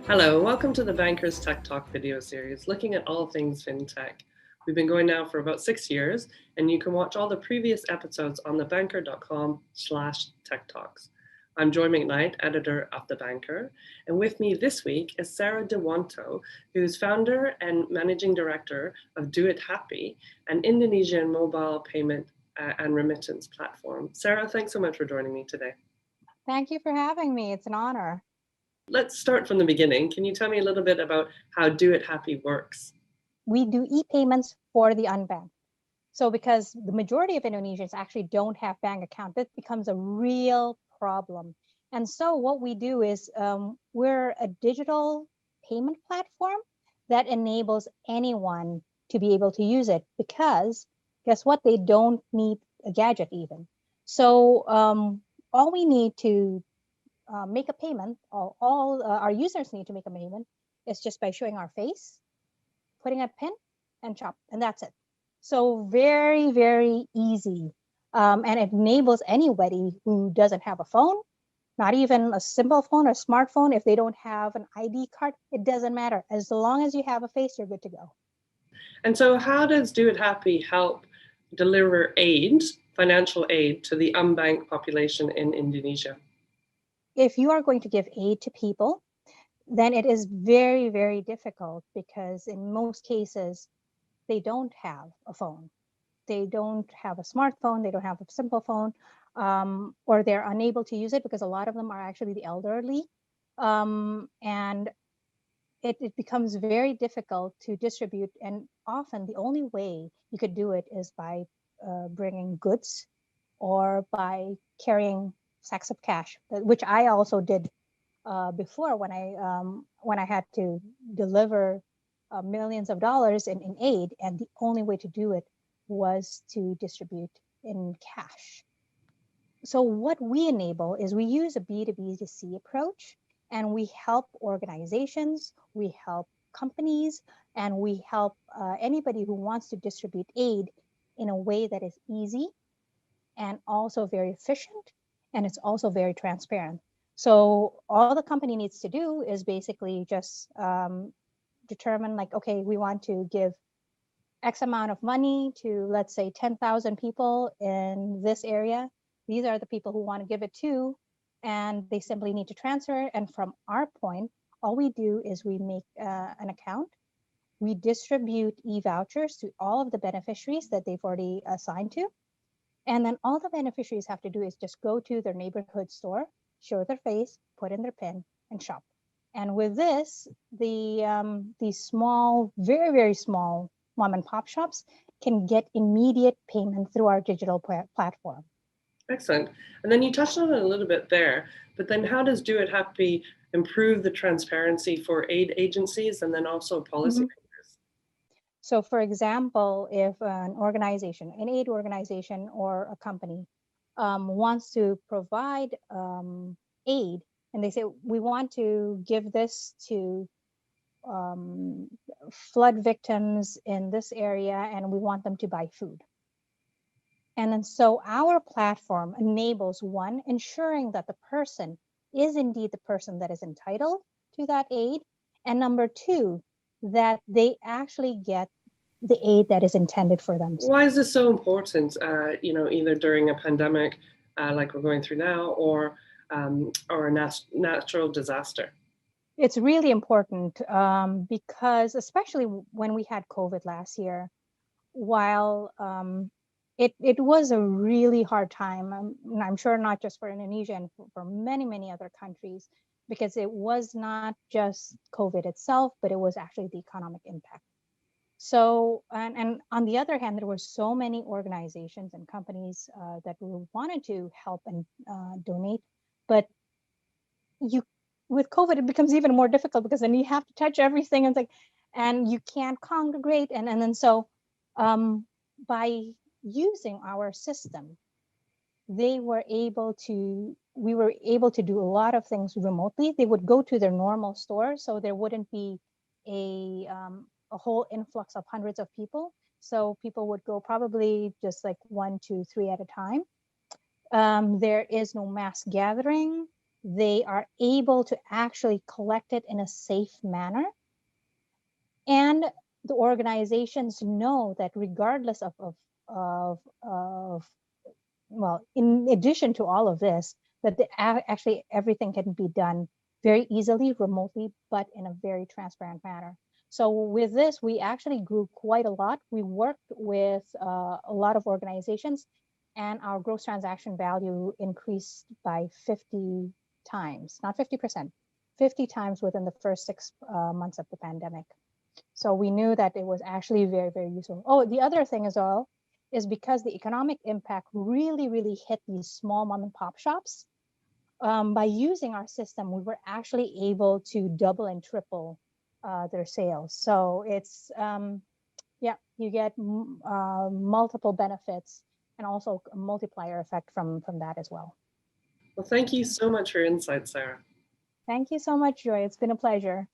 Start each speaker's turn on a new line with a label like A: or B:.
A: Hello, welcome to the Bankers Tech Talk video series, looking at all things fintech. We've been going now for about 6 years, and you can watch all the previous episodes on thebanker.com/tech talks. I'm Joy Macknight, editor of The Banker, and with me this week is Sara Dhewanto, who's founder and managing director of Duithape, an Indonesian mobile payment and remittance platform. Sara, thanks so much for joining me today.
B: Thank you for having me. It's an honor.
A: Let's start from the beginning. Can you tell me a little bit about how Duithape works?
B: We do e-payments for the unbanked. So because the majority of Indonesians actually don't have bank account, that becomes a real problem. And so what we do is we're a digital payment platform that enables anyone to be able to use it, because guess what? They don't need a gadget even. So all we need to make a payment, all our users need to make a payment, is just by showing our face, putting a pin, and chop, and that's it. So very, very easy. And it enables anybody who doesn't have a phone, not even a simple phone or smartphone. If they don't have an ID card, it doesn't matter. As long as you have a face, you're good to go.
A: And so how does Duithape help deliver aid, financial aid, to the unbanked population in Indonesia?
B: If you are going to give aid to people, then it is very, very difficult, because in most cases, they don't have a phone. They don't have a smartphone. They don't have a simple phone, or they're unable to use it because a lot of them are actually the elderly. And it becomes very difficult to distribute. And often the only way you could do it is by bringing goods or by carrying sacks of cash, which I also did before when I had to deliver millions of dollars in aid, and the only way to do it was to distribute in cash. So what we enable is we use a B2B2C approach, and we help organizations, we help companies, and we help anybody who wants to distribute aid in a way that is easy and also very efficient, and it's also very transparent. So all the company needs to do is basically just determine, like, okay, we want to give X amount of money to, let's say, 10,000 people in this area. These are the people who want to give it to, and they simply need to transfer. And from our point, all we do is we make an account. We distribute e-vouchers to all of the beneficiaries that they've already assigned to. And then all the beneficiaries have to do is just go to their neighborhood store, show their face, put in their PIN, and shop. And with this, these small, very, very small mom and pop shops can get immediate payment through our digital platform.
A: Excellent. And then you touched on it a little bit there, but then how does Duithape improve the transparency for aid agencies and then also policymakers?
B: So for example, if an organization, an aid organization or a company wants to provide aid, and they say, we want to give this to flood victims in this area, and we want them to buy food. And then so our platform enables, one, ensuring that the person is indeed the person that is entitled to that aid, and number two, that they actually get the aid that is intended for them.
A: Why is this so important, either during a pandemic like we're going through now, or a natural disaster?
B: It's really important because especially when we had COVID last year, while it was a really hard time, I'm sure not just for Indonesia and for many, many other countries, because it was not just COVID itself, but it was actually the economic impact. So, and on the other hand, there were so many organizations and companies that wanted to help and donate, but with COVID, it becomes even more difficult, because then you have to touch everything, and it's like, and you can't congregate, and then so by using our system, we were able to do a lot of things remotely. They would go to their normal store, so there wouldn't be a whole influx of hundreds of people. So people would go probably just like 1, 2, 3 at a time. There is no mass gathering. they are able to actually collect it in a safe manner. And the organizations know that regardless of well, in addition to all of this, that actually everything can be done very easily, remotely, but in a very transparent manner. So with this, we actually grew quite a lot. We worked with a lot of organizations, and our gross transaction value increased by 50 times, not 50%, 50 times within the first 6 months of the pandemic. So we knew that it was actually very, very useful. Oh, the other thing as well is because the economic impact really, really hit these small mom and pop shops. By using our system, we were actually able to double and triple their sales. So it's, yeah, you get multiple benefits and also a multiplier effect from that as well.
A: Well, thank you so much for your insights, Sara.
B: Thank you so much, Joy. It's been a pleasure.